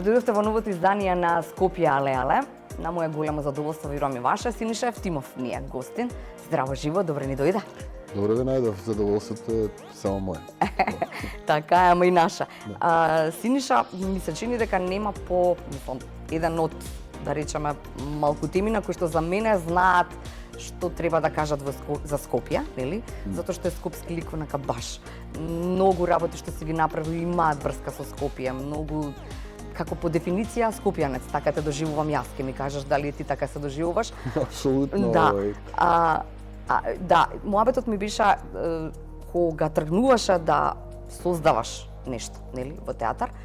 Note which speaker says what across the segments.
Speaker 1: дојдовте во новото издание на Скопје Але. На моја големо задоволство, верувам и ваше, Синиша Евтимов ни е гостин. Здраво живо, добре ни дојде.
Speaker 2: Добре ве најдов, задоволството е само моје.
Speaker 1: Така е, ама и наша. Синиша, ми се чини дека нема еден од, да речеме, малку теми на кои што за мене знаат што треба да кажат за Скопје, нели? Затоа што е скопски лик онака баш. Многу работи што си ги направи имаат врска со Скопје, многу како по дефиниција скопјанец, така те доживувам јас, ке ми кажеш дали ти така се доживуваш.
Speaker 2: Апсолутно.
Speaker 1: Да. Да, муабетот ми беше кога тргнуваше да создаваш нешто, нели, во театар,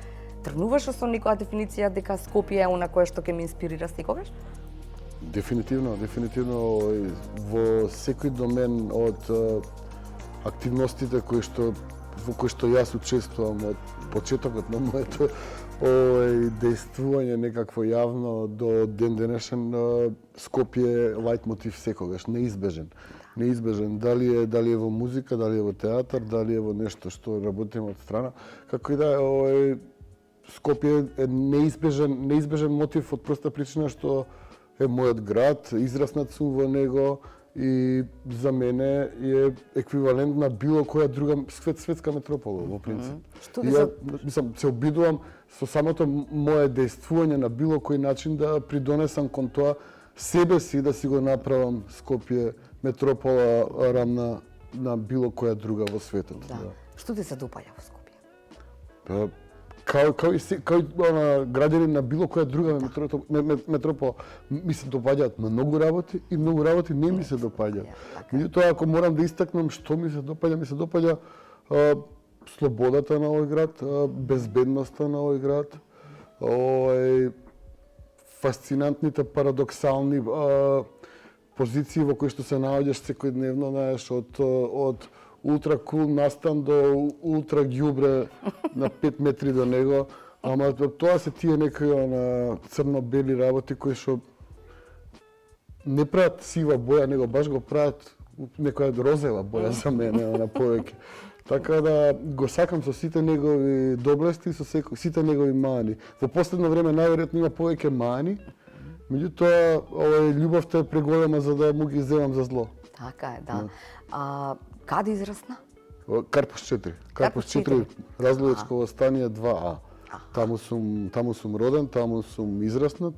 Speaker 1: тргнуваше со некоја дефиниција дека Скопје е она кое што ќе ме инспирира секогаш?
Speaker 2: Дефинитивно во секој домен од активностите во кои што јас учествувам од почетокот на моето дејствување некакво јавно до ден денешен, Скопје е лајтмотив секогаш, неизбежен. Дали е во музика, дали е во театар, дали е во нешто што работиме од страна, како и да е, Скопје е неизбежен мотив од проста причина што е мојот град, израснат сум во него и за мене е еквивалент на било која друга светска метропола во принцип. Мислам, се обидувам со самото мое дејствување на било кој начин да придонесам кон тоа себе си да си го направам Скопје метропола рамна на било која друга во светот.
Speaker 1: Да. Што ти се допаѓа во Скопје?
Speaker 2: Кај граѓани на било која друга метропола ми се допаѓаат многу работи и многу работи не ми се допаѓаат. Меѓутоа, ако морам да истакнам што ми се допаѓа слободата на овој град, безбедноста на овој град, фасцинантните парадоксални позиции во кои што се наоѓаш секојдневно, знаеш, од ултра кул настан до ултра ѓубре на 5 метри до него, ама тоа се тие некои црно-бели работи кои што не прават сива боја, него баш го прават некоја розова боја за мене, повеќе. Така да го сакам со сите негови доблести и со сите негови мани. Во последно време најверојатно има повеќе мани, меѓутоа љубовта е преголема за да му ги земам за зло.
Speaker 1: Така е, да. Каде израсна?
Speaker 2: Карпуш 4. Карпуш 4, Разловечко стание 2А. Таму сум роден, таму сум израснат,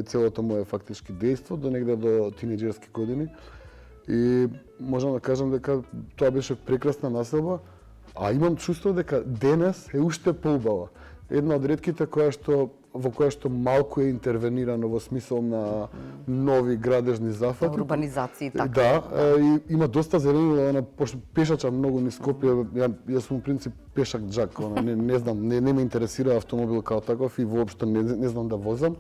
Speaker 2: целото мое фактички дејство до негде до тинеџерски години. И можам да кажам дека тоа беше прекрасна населба, а имам чувство дека денес е уште поубава. Една од ретките во која што малку е интервенирано во смисол на нови градежни зафати.
Speaker 1: Урбанизација, така.
Speaker 2: Да, и има доста зеленило, пешачам многу низ Скопје, јас сум принцип пешак џак, не знам, не ме интересира автомобил као таков и воопшто не знам да возам.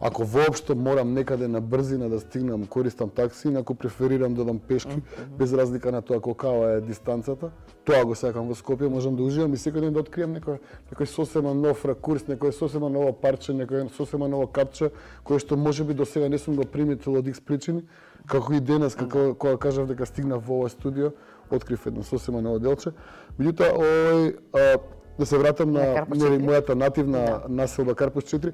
Speaker 2: Ако воопшто морам некаде на брзина да стигнам, користам такси, инаку преферирам да одам пешки, без разлика на тоа колкава е дистанцата. Тоа го сакам во Скопје, можам да уживам и секој ден да откриам некој сосема нов ракурс, некој сосема ново парче, некој сосема ново капче, кое што можеби до сега не сум го приметил од X причини, како и денес, кога кажав дека стигнав во ова студио, открив едно сосема ново делче. Меѓутоа, да се вратам на мојата нативна населба Карпуш 4,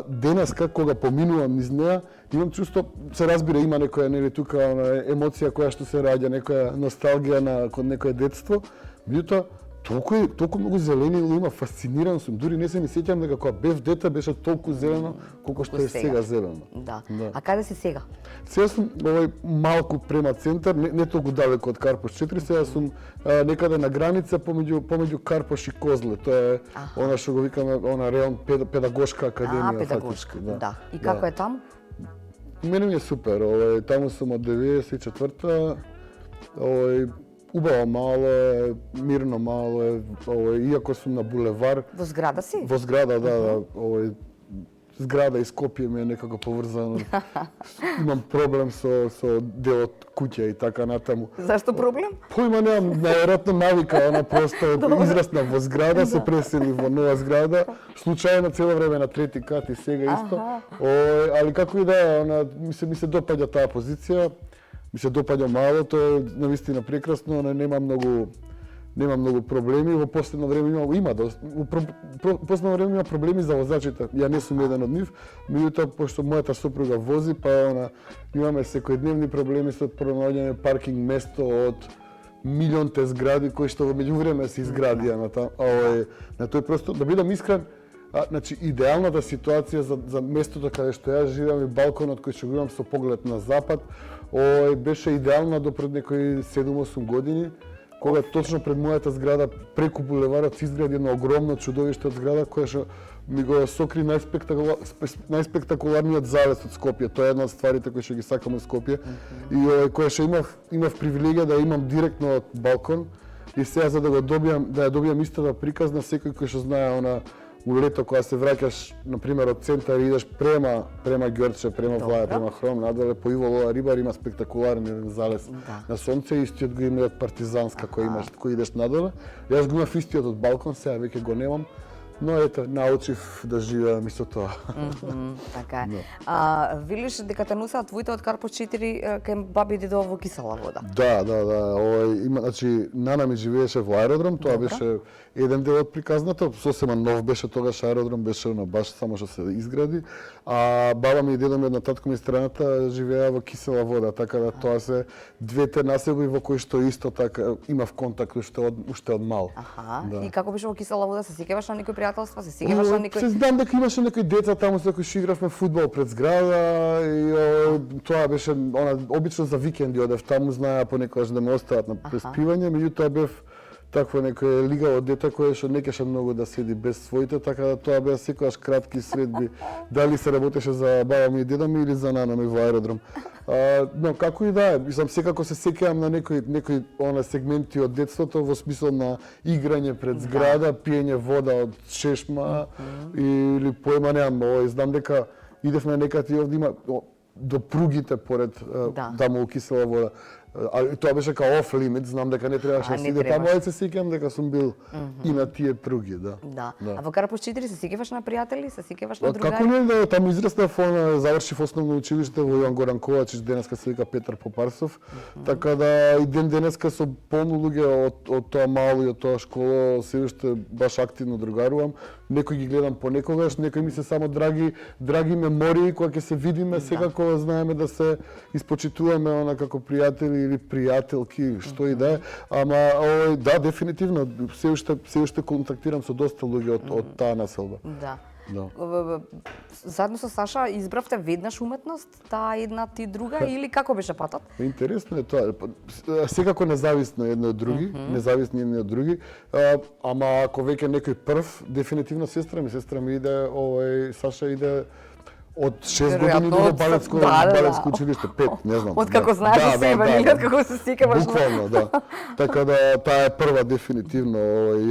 Speaker 2: денес кога поминувам низ неа, имам чувство, се разбира, има некоја тука емоција која што се раѓа, некоја носталгија кон некое детство, меѓутоа толку многу зеленило има, фасциниран сум, дури не се ни сеќам дека кога бев дете беше толку зелено колку што е сега зелено.
Speaker 1: Да. А каде си сега?
Speaker 2: Сега сум малку према центар, не толку далеко од Карпуш 4, сега сум некаде на граница помеѓу Карпуш и Козле. Тоа е она што го викаме реон педагошка академија фактички.
Speaker 1: Да. И како е таму?
Speaker 2: Мене ми е супер, таму сум од 94-та, убаво мало е, мирно мало е, иако сум на булевар.
Speaker 1: Во зграда си?
Speaker 2: Во зграда, да. Зграда и Скопје ми е некако поврзано. Имам проблем со делот куќа и така натаму.
Speaker 1: Зашто проблем?
Speaker 2: Појма немам, најверојатно навика, просто израсна во зграда, се пресели во нова зграда, случајно цело време на трети кат и сега исто. Али како и да е, ми се допаѓа таа позиција. Ми се допаѓа мало, тоа е навистина прекрасно, нема многу нема многу проблеми. Во последно време последно време има проблеми за возачите. Ја не сум еден од нив, меѓутоа пошто мојата сопруга вози, па имаме секојдневни проблеми со пронаоѓање паркинг место од милионте згради кои што во меѓувреме се изградија на тој простор. Да бидам искрен, значи идеалната ситуација за местото каде што јас живеам и балконот кој што го имам со поглед на запад, беше идеална до пред некои 7-8 години, кога точно пред мојата зграда преку булеварот се изгради едно огромно чудовиште од зграда која што ми го сокри најспектакуларниот завес од Скопје. Тоа е една од стварите кои што ги сакам од Скопје и која што имав привилегија да имам директно од балкон и сега за да ја добијам истата приказна, секој кој што знае у лето кога се враќаш на пример од центар и идеш према Ѓорче, према Влаја, према Хром, надоле по Иво Лова Рибар има спектакуларен залез на сонце, истиот го има од Партизанска кој идеш надоле. Јас го имав истиот од балкон, сега веќе го немам. Но ето, научив да живеам и со тоа.
Speaker 1: Така е. Велиш дека те носеа твоите од Карпо 4 кај баби и дедо во Кисела вода.
Speaker 2: Да. Значи, нана ми живееше во аеродром, тоа беше еден дел од приказната, сосема нов беше тогаш аеродром, беше баш само што се изгради, а баба ми и дедо ми од татко ми страната живеа во Кисела вода, така да тоа се двете населби во кои што исто така имав контакт уште од мал.
Speaker 1: И како беше во Кисела вода, се сеќаваш на некои пријателства, се сеќаваш на некои...
Speaker 2: Се знам дека имаше некои деца таму со кои што игравме фудбал пред зграда и тоа беше обично за викенди одев таму, знаеа понекогаш да ме остават на преспивање, меѓутоа бев такво некој лигаво дете кое што не кеше многу да седи без своите, така да тоа беа секогаш кратки средби, дали се работеше за баба ми и дедо ми или за нана ми во аеродром. Но како и да е, мислам секако се сеќавам на некои сегменти од детството во смисла на играње пред зграда, пиење вода од чешма или поема немам, знам дека идевме некаде овде има до пругите поред таму у Кисела вода. Тоа беше као оф лимит, знам дека не требаше да се иде таму, се сеќавам дека сум бил и на тие пруги,
Speaker 1: Да. А во Карпо 4 се сеќаваш на пријатели, се сеќаваш на другари?
Speaker 2: Како не, таму израснав, завршив основно училиште во Јоан Горан Ковачич, денеска се вика Петар Попарсов, така да и денеска со полно луѓе од тоа мало и од тоа школа се уште баш активно другарувам. Некои ги гледам понекогаш, некои ми се само драги мемории кога ќе се видиме, секако знаеме да се испочитуваме како пријатели или пријателки, што и да е. Ама да, дефинитивно се уште контактирам со доста луѓе од таа населба.
Speaker 1: Да. Заедно со Саша избравте веднаш уметност, таа една ти друга или како беше патот?
Speaker 2: Интересно е тоа. Секако независно едно од други, независни едни од други. Ама ако веќе некој прв, дефинитивно сестра ми иде, Саша иде од 6 години во балетско училиште, 5, не знам.
Speaker 1: Од како знаеш за себе, или од како се сеќаваш?
Speaker 2: Буквално, да. Така да таа е прва дефинитивно.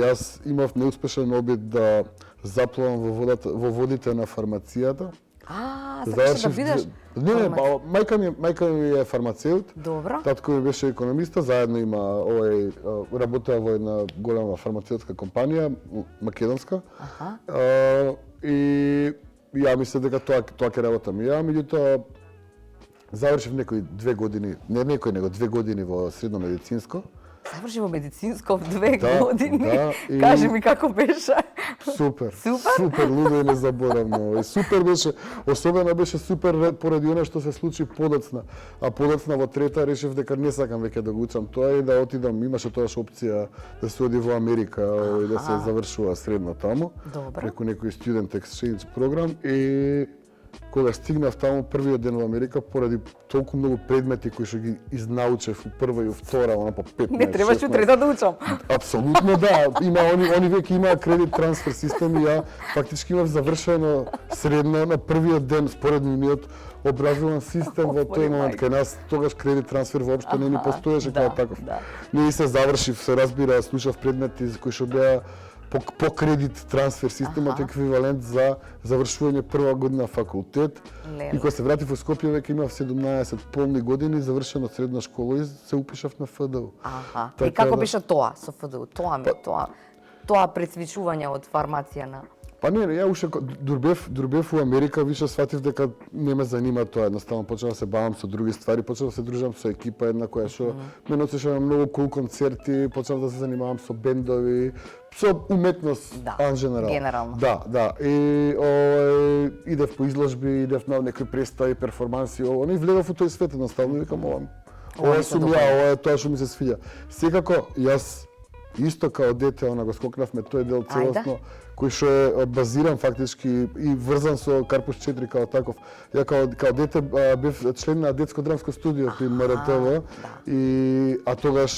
Speaker 2: Јас имав неуспешен обид да заплувам во водите на фармацијата.
Speaker 1: Сакаш да бидеш?
Speaker 2: Не, мајка ми е фармацеут.
Speaker 1: Добро.
Speaker 2: Татко ми беше економиста, заедно има работеа во една голема фармацеутска компанија, македонска. И ја мислев дека тоа ќе работам и ја, меѓутоа завршив некои 2 години, не некои, него 2 години во средно медицинско.
Speaker 1: Заврши во медицинско 2 години. Кажи ми како беше.
Speaker 2: Супер, лудо и незаборавно. И супер беше, особено беше супер поради она што се случи подоцна. А подоцна во трета решив дека не сакам веќе да го учам тоа и да отидам, имаше тоаш опција да се оди во Америка и да се завршува средно таму. Преку некој student exchange програм и кога стигнав таму првиот ден во Америка, поради толку многу предмети кои што ги изнаучев у прва и у втора, по 15.
Speaker 1: Не требаше трета да учам.
Speaker 2: Апсолутно да. Они веќе имаа кредит трансфер систем и ја фактички имав завршено средно на првиот ден според нивниот образован систем во тој момент кај нас тогаш кредит трансфер воопшто не ни постоеше како таков. Не се завршив, се разбира, слушав предмети кои што беа по кредит трансфер системот еквивалент за завршување прва година факултет. И кога се вратив во Скопје веќе имав 17 полни години, завршено средна школа и се упишав на ФДУ.
Speaker 1: И како беше тоа со ФДУ? Тоа пресвичување од фармација на
Speaker 2: Па не, ја уште дурбев у Америка, више сватив дека не ме занима тоа, едноставно почнав да се бавам со други ствари, почнав да се дружам со екипа една која што ме носеше на многу кул концерти, почнав да се занимавам со бендови, со уметност генерално.
Speaker 1: Генерално.
Speaker 2: Да. И идев по изложби, идев на некои представи, перформанси, и влегав у тој свет едноставно и викам ова сум ја, ова е тоа што ми се свиѓа. Секако јас исто као дете, го скокнавме тој дел целосно, кој што е базиран фактички и врзан со Карпус 4 као таков. Ја као дете бев член на детско драмско студио при МРТВ, а тогаш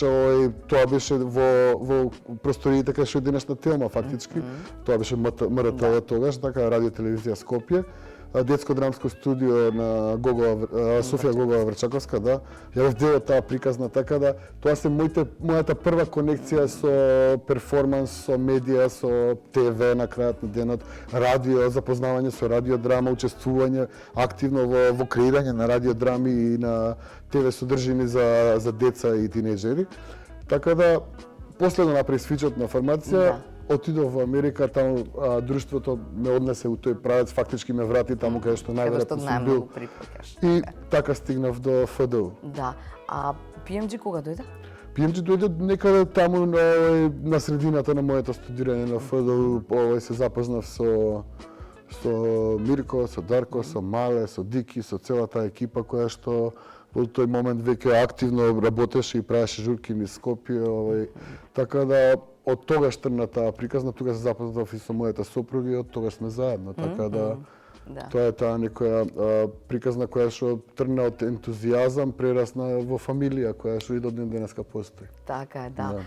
Speaker 2: тоа беше во просториите кај што е денешна Телма фактички. Тоа беше МРТВ тогаш, така радио телевизија Скопје. Детско драмско студио на Софија Гогова Врчаковска, да. Ја бев дел од таа приказна, така да тоа се мојата прва конекција со перформанс, со медија, со ТВ на крајот на денот, радио, запознавање со радиодрама, учествување активно во креирање на радиодрами и на ТВ содржини за деца и тинејџери. Така да последно направи свичот на формација. Отидов во Америка, таму друштвото ме однесе у тој правец, фактички ме врати таму каде што најверојатно сум бил. И така стигнав до ФДУ.
Speaker 1: Да. А PMG кога дојде?
Speaker 2: PMG дојде некаде таму на средината на моето студирање на ФДУ. Се запознав со Мирко, со Дарко, со Мале, со Дики, со целата екипа која што во тој момент веќе активно работеше и правеше журки низ Скопје. Така да од тогаш тргна таа приказна, тогаш се запознав и со мојата сопруга и од тогаш сме заедно. Така да тоа е таа некоја приказна која што тргна од ентузијазам, прерасна во фамилија која што и до ден денеска постои.
Speaker 1: Така е, да.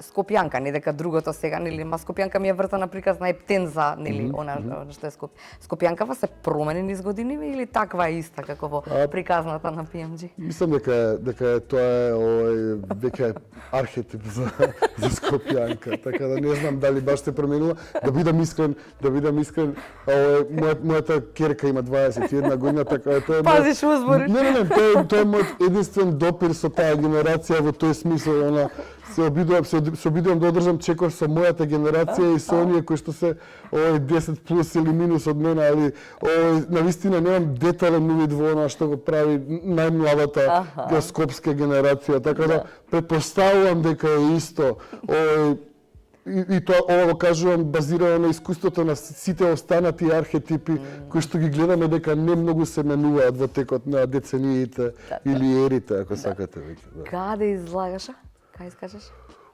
Speaker 1: Скопјанка, не дека другото сега, нели, ма Скопјанка ми е вртана приказна ептенза, нели, она што е Скопјанкава се промени низ годиниве или таква е иста како во приказната на PMG?
Speaker 2: Мислам дека тоа е веќе архетип за Скопјанка, така да не знам дали баш се променила. Да бидам искрен, мојата керка има 21 година, така тоа е.
Speaker 1: Пазиш узбори.
Speaker 2: Не, тоа е мојот единствен допир со таа генерација во тој смисол, се обидувам да одржам чекор со мојата генерација и со оние кои што се 10 плюс или минус од мене, али навистина немам детален увид во она што го прави најмладата скопска генерација, така да претпоставувам дека е исто. И тоа ова го кажувам базирано на искуството на сите останати архетипи кои што ги гледаме дека не многу се менуваат во текот на децениите или ерите, ако сакате веќе.
Speaker 1: Каде излагаша? Кај искажеш?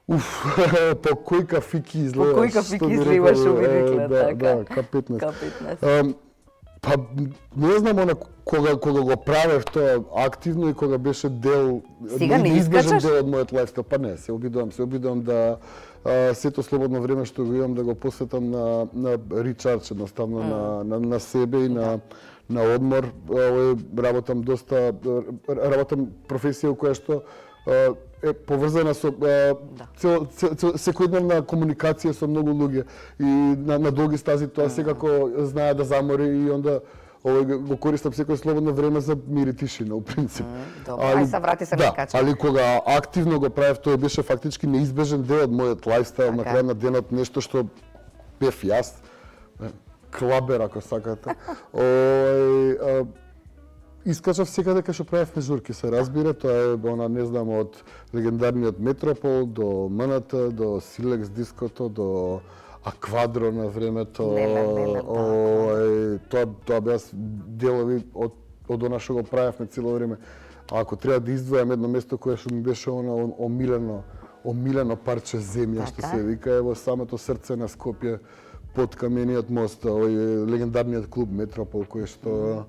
Speaker 2: По кој кафики изгледаш?
Speaker 1: По кој кафики изливаш, ми рекле, така?
Speaker 2: Да, К15. Па, не знам, кога го правев тоа активно и кога беше дел, неизбежен дел од мојот лајфстайл, па не, се обидувам да сето слободно време што го имам да го посветам на ричарч, едноставно на себе и на одмор. Работам професија која што е поврзана со секојдневна комуникација со многу луѓе и на долги стази тоа секако знае да замори и онда го користам секој слободно време за мир и тишина, у принцип.
Speaker 1: Ај се врати се мекача.
Speaker 2: Али кога активно го правев, тоа беше фактички неизбежен дел од мојот лајфстайл, на крај на денот нешто што бев јас, клабер ако сакате. Искачав секаде кај што правевме журки, се разбира, тоа е не знам од легендарниот Метропол до МНТ, до Силекс диското, до Аквадро на времето. Тоа беа делови од она што го правевме цело време. А ако треба да издвојам едно место кое што ми беше омилено парче земја, што се вика, е во самото срце на Скопје, под камениот мост, легендарниот клуб Метропол, кој што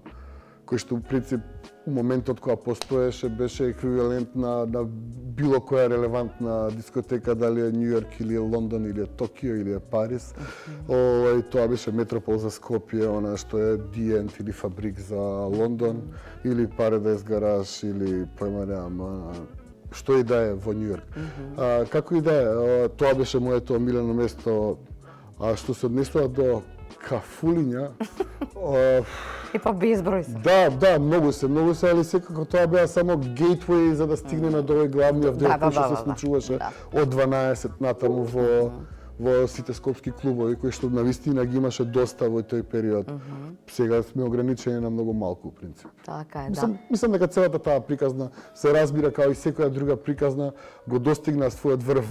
Speaker 2: в принцип у моментот кога постоеше беше еквивалент на било која релевантна дискотека, дали е Нью Йорк или е Лондон или е Токио или е Париз. Тоа беше Метропол за Скопје, она што е Диент или Фабрик за Лондон или Paradise Garage или појма немам што и да е во Нью Йорк. Како и да е, тоа беше моето омилено место. А што се однесува до кафулиња,
Speaker 1: И па безброј се.
Speaker 2: Да, многу се, али секако тоа беа само гейтвеј за да стигнеме до овој главниот дел кој што се случуваше од 12 натаму во сите скопски клубови, кои што навистина ги имаше доста во тој период. Сега сме ограничени на многу малку, принцип.
Speaker 1: Така е,
Speaker 2: Мислам дека целата таа приказна се разбира како и секоја друга приказна го достигна својот врв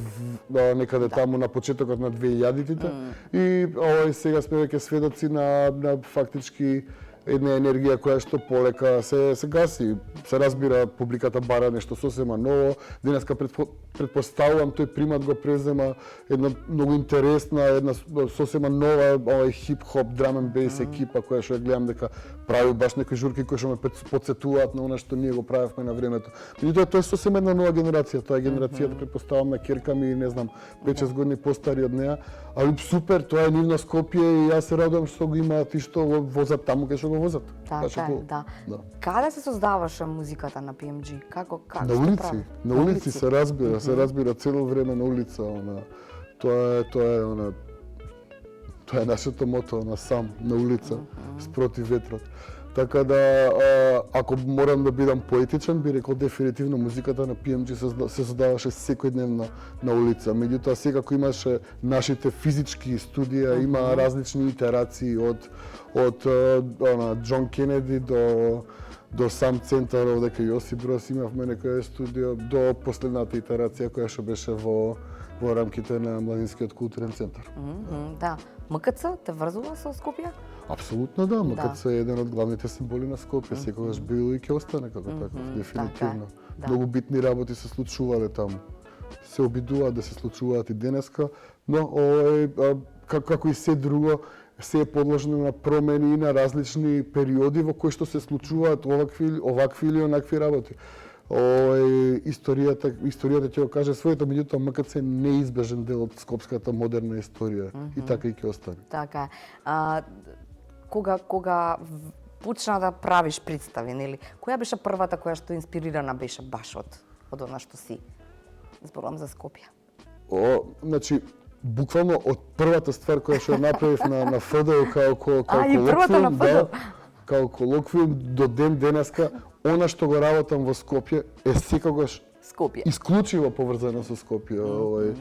Speaker 2: некаде таму на почетокот на 2000-тите и сега сме веќе сведоци на фактички една енергија која што полека се гаси. Се разбира, публиката бара нешто сосема ново. Денеска предпоставувам тој примат го презема една многу интересна, една сосема нова хип-хоп, драм енд бейс екипа која што ја гледам дека прави баш некои журки кои што ме потсетуваат на она што ние го правевме на времето. Меѓутоа тоа е сосема една нова генерација. Тоа е генерацијата предпоставувам на ќерка ми, не знам, 5-6 години постари од неа. Али супер, тоа е нивна Скопје и јас се радувам што го имаат и што го возат таму кај што го возат.
Speaker 1: Така е, да. Каде се создаваше музиката на PMG? Како
Speaker 2: на улици, на улици се разбира цело време на улица, тоа е нашето мото, сам на улица, спротив ветрот. Така да, ако морам да бидам поетичен, би рекол дефинитивно музиката на PMG се создаваше секојдневно на улица. Меѓутоа, секако имаше нашите физички студија, има различни итерации од Џон Кенеди до сам центар, дека Јосип Брос имавме некој студио, до последната итерација која што беше во рамките на Младинскиот културен центар.
Speaker 1: Да. МКЦ те врзува со Скопје?
Speaker 2: Апсолутно да, МКЦ е еден од главните символи на Скопје, секогаш бил и ќе остане како таков, дефинитивно. Многу битни работи се случувале таму. Се обидуваат да се случуваат и денеска, но како и се друго, се е подложено на промени и на различни периоди во кои што се случуваат овакви или онакви работи. Историјата ќе го каже своето, меѓутоа МКЦ е неизбежен дел од скопската модерна историја и така и ќе остане.
Speaker 1: Така е. Кога почна да правиш представи, нели? Која беше првата која што инспирирана беше баш од она што си? Зборувам за Скопје.
Speaker 2: Значи, буквално од првата ствар која што ја направив на ФДУ како колоквиум до ден денеска, она што го работам во Скопје е секогаш исклучиво поврзано со Скопје.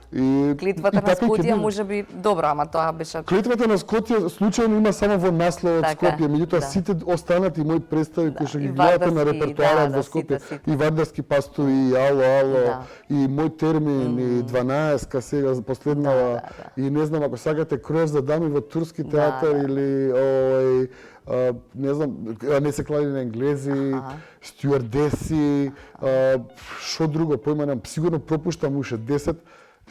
Speaker 1: Клетвата на Скопје може би добро, ама тоа беше...
Speaker 2: Клетвата на Скопје случајно има само во насловот Скопје, меѓутоа сите останати мои представи кои што ги гледате на репертоарот во Скопје, и Вардарски пастови, и Ало, и мој термин, и 12-ка сега последнава, и не знам, ако сакате Кројаш за дами во турски театар или не знам, не се клади на енглези, стюардеси, шо друго, појма немам, сигурно пропуштам уште 10,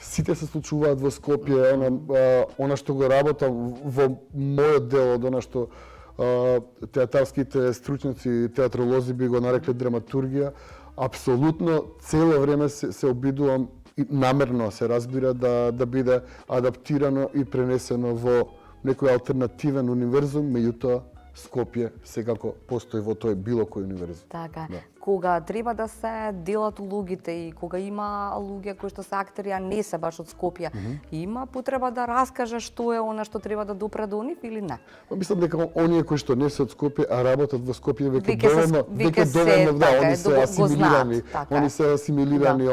Speaker 2: сите се случуваат во Скопје, она што го работам во мојот дел од она што театарските стручњаци, театролози би го нарекле драматургија, апсолутно цело време се обидувам и намерно се разбира да биде адаптирано и пренесено во некој алтернативен универзум, меѓутоа Скопје секако постои во тој било кој универзум.
Speaker 1: Така. Кога треба да се делат улогите и кога има луѓе кои што се актери, а не се баш од Скопје, има потреба да раскаже што е она што треба да допре до нив или не?
Speaker 2: Мислам дека оние кои што не се од Скопје, а работат во Скопје веќе доволно, они се асимилирани. Они се асимилирани,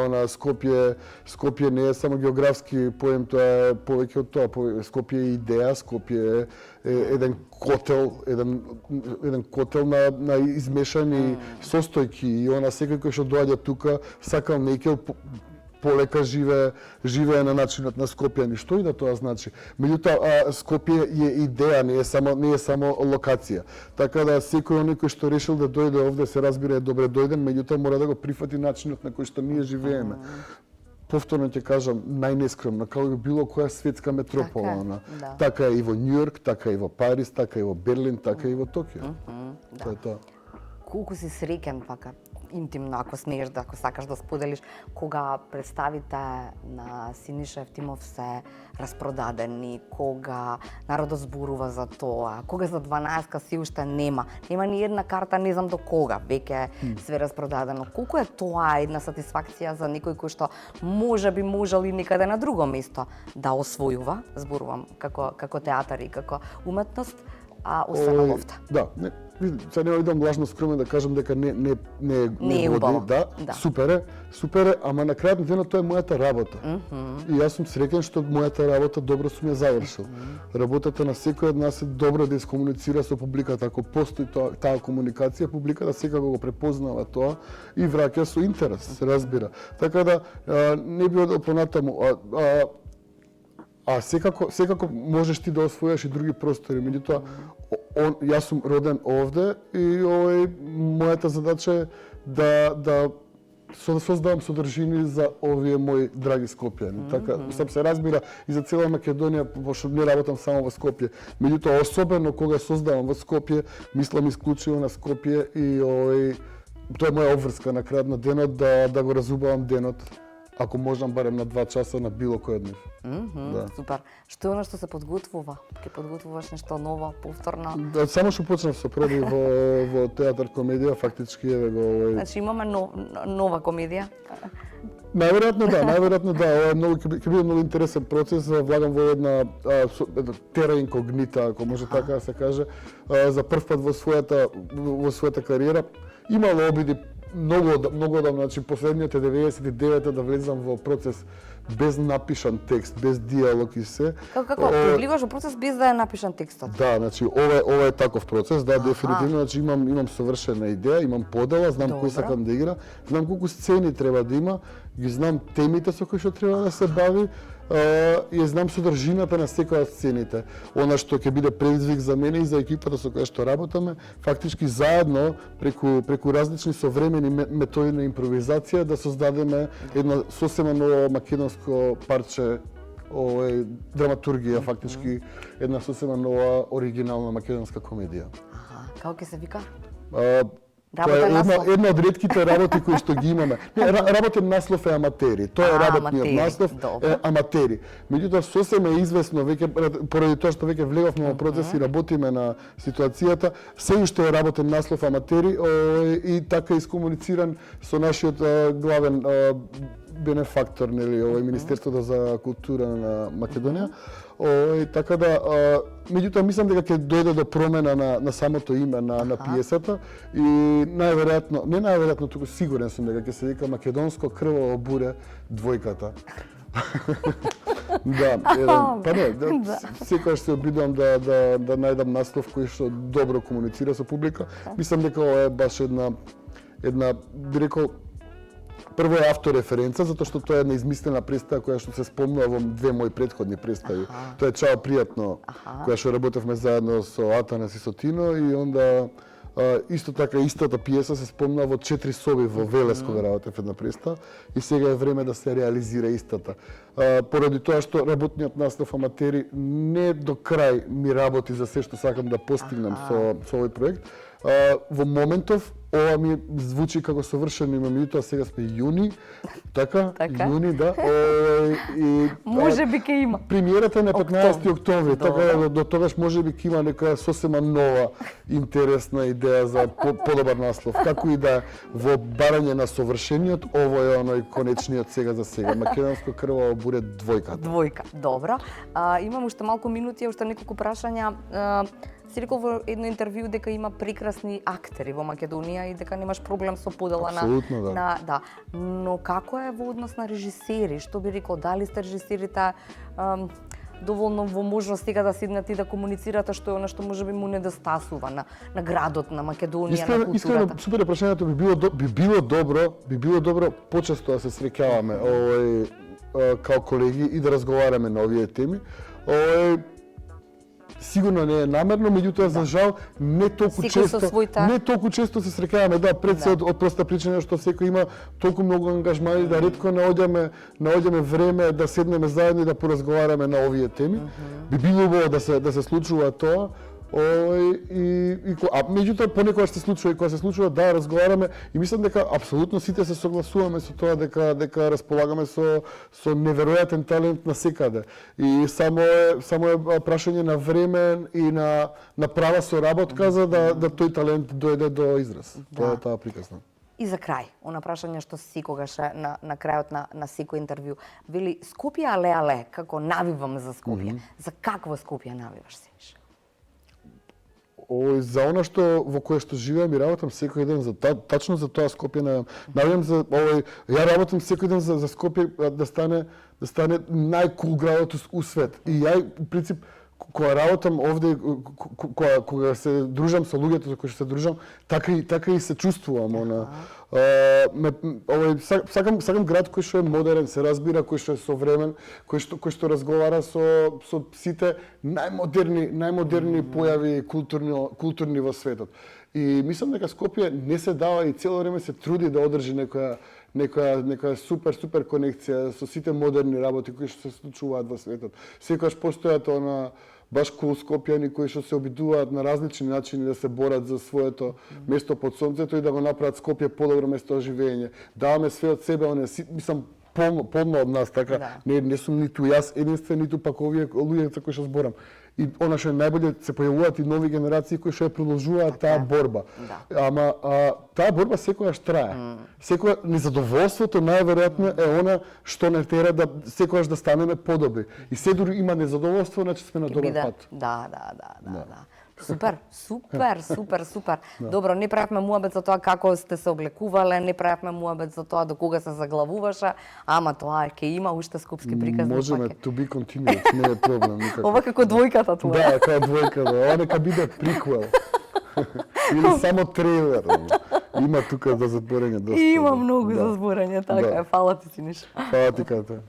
Speaker 2: Скопје не е само географски поем, тоа е повеќе од тоа. Скопје е идеја, Скопје е еден котел на измешани состојки и она секој кој што доаѓа тука сакал некел полека живее на начинот на Скопје, ништо и да тоа значи. Меѓутоа Скопје е идеја, не е само локација. Така да секој кој што решил да дојде овде се разбира е добре дојден, меѓутоа мора да го прифати начинот на кој што ние живееме. Повторно ќе кажам, најнескромно, како и било која светска метропола. Така е и во Њујорк, така и во Париз, така и во Берлин, така и во Токио. Тоа е тоа.
Speaker 1: Колку си среќен, пака интимно, ако смееш да, ако сакаш да споделиш, кога представите на Синиша Ефтимов се распродадени, кога народот зборува за тоа, кога за 12-ка си уште нема ни една карта, не знам до кога, веќе све распродадено. Колку е тоа една сатисфакција за некој кој што можеби можел и некаде на друго место да освојува, зборувам како театар и како уметност, установовта.
Speaker 2: Да, сега нема идам лажно скромен да кажам дека не
Speaker 1: е убаво.
Speaker 2: Да, супер е, ама на крајот на денот тоа е мојата работа. И јас сум среќен што мојата работа добро сум ја завршил. Работата на секој од нас е добро да искомуницира со публиката. Ако постои таа комуникација, публиката секако го препознава тоа и враќа со интерес, се разбира. Така да не би одел понатаму. Секако можеш ти да освојаш и други простори. Меѓутоа, јас сум роден овде и мојата задача е да создавам содржини за овие мои драги Скопјани. Така, сам се разбира и за цела Македонија, пошто не работам само во Скопје. Меѓутоа, особено кога создавам во Скопје, мислам исклучиво на Скопје и тоа е моја обврска на крајот на денот да го разубавам денот, ако можам барем на 2 часа на било кој од нив.
Speaker 1: Супер. Што е она што се подготвува? Ке подготвуваш нешто ново, повторно?
Speaker 2: Само што почнав со проби во театар комедија, фактички еве го
Speaker 1: Значи имаме нова комедија?
Speaker 2: Најверојатно да, ова е многу ќе биде многу интересен процес, влагам во една тера инкогнита, ако може така да се каже, за прв пат во својата кариера. Имало обиди многу одамна, значи последните 99 да влезам во процес без напишан текст, без диалог и се.
Speaker 1: Како влегуваш во процес без да е напишан текстот?
Speaker 2: Да, значи ова е таков процес, да, дефинитивно, значи имам совршена идеја, имам подела, знам кој сакам да игра, знам колку сцени треба да има, ги знам темите со кои што треба да се бави, и знам содржината на секоја од сцените. Она што ќе биде предизвик за мене и за екипата со која што работаме, фактички заедно преку различни современи методи на импровизација да создадеме една сосема ново македонско парче драматургија, фактички една сосема нова оригинална македонска комедија.
Speaker 1: Како ќе се вика?
Speaker 2: Тоа е една од ретките работи кои што ги имаме. Работен наслов е Аматери. Тоа е работниот наслов е Аматери. Меѓутоа сосема е известно веќе поради тоа што веќе влегавме во процес и работиме на ситуацијата, се уште е работен наслов Аматери и така искомунициран со нашиот главен бенефактор, нели, Министерството за култура на Македонија. Така да, меѓутоа мислам дека ќе дојде до промена на самото име на пиесата и најверојатно, туку сигурен сум дека ќе се вика Македонско крваво буре двојката. Секогаш се обидувам да најдам наслов кој што добро комуницира со публика. Мислам дека ова е баш една би рекол, прво е автореференца, затоа што тоа е една измислена представа која што се спомнува во две мои претходни представи. Тоа е Чао пријатно, која што работевме заедно со Атанас и со Тино и онда исто така истата пиеса се спомнува во 4 соби во Велес кога работев една представа и сега е време да се реализира истата. Поради тоа што работниот наслов Аматери не до крај ми работи за се што сакам да постигнам со овој проект. Во моментов ова ми звучи како совршено име, меѓутоа сега сме јуни, така? Јуни, да.
Speaker 1: Може би ќе има.
Speaker 2: Премиерата е на 15 октомври, така до тогаш може би ќе има нека сосема нова интересна идеја за подобар наслов. Како и да во барање на совршениот, ово е оној конечниот сега за сега. Македонско крваво буре двојката.
Speaker 1: Двојка, добро. Имам уште малку минути, уште неколку прашања. Си рекол во едно интервју дека има прекрасни актери во Македонија и дека немаш проблем со подела на. Но како е во однос на режисери? Што би рекол, дали сте режисерите доволно во можност сега да седнете и да комуницирате што е она што можеби му недостасува на градот, на Македонија, на културата?
Speaker 2: Искрено, супер прашањето би било добро почесто да се среќаваме као колеги и да разговараме на овие теми. Сигурно не е намерно, меѓутоа за жал не толку често се среќаваме, пред се од проста причина што секој има толку многу ангажмани да ретко наоѓаме време да седнеме заедно и да поразговараме на овие теми. Би било убаво да се случува тоа. Меѓутоа понекогаш се случува и кога се случува да разговараме и мислам дека апсолутно сите се согласуваме со тоа дека располагаме со неверојатен талент насекаде и само е прашање на време и на права соработка за да тој талент дојде до израз. Тоа е таа приказна.
Speaker 1: И за крај, она прашање што секогаш на крајот на секој интервју, вели Скопје але, како навивам за Скопје. За какво Скопје навиваш се?
Speaker 2: за она што во кое што живеам и работам секој ден, тачно за тоа Скопје навијам за ја работам секој ден за Скопје да стане најкул градот у свет. И ја у принцип кога работам овде, кога се дружам со луѓето со кои што се дружам, така и се чувствувам. Сакам град кој што е модерен, се разбира, кој што е современ, кој што разговара со сите најмодерни појави културни во светот. И мислам дека Скопје не се дава и цело време се труди да одржи некоја супер конекција со сите модерни работи кои што се случуваат во светот. Секогаш постојат баш кул Скопјани кои што се обидуваат на различни начини да се борат за своето место под сонцето и да го направат Скопје подобро место за живење. Даваме све од себе, мислам полно од нас, така не сум ниту јас единствен, ниту пак овие луѓе за кои што зборам. И она што е најболje се појавуваат и нови генерации кои што ја продолжуваат таа борба. Ама таа борба секогаш трае. Секогаш незадоволството најверојатно е она што не тера да секогаш да станеме подобри. И се дури има незадоволство, значи сме на добар пат.
Speaker 1: Да. Супер. Добро, не правевме муабет за тоа како сте се облекувале, не правевме муабет за тоа до кога се заглавуваше, ама тоа ќе има уште скопски приказни.
Speaker 2: Можеме to be continued, не е проблем никако.
Speaker 1: Ова како двојката твоја.
Speaker 2: Да, како двојката. Ова нека биде приквел. Или само трейлер. Има тука за зборење доста.
Speaker 1: Има многу за зборење, така е. Фала ти, Синиша.
Speaker 2: Фала ти, Ката.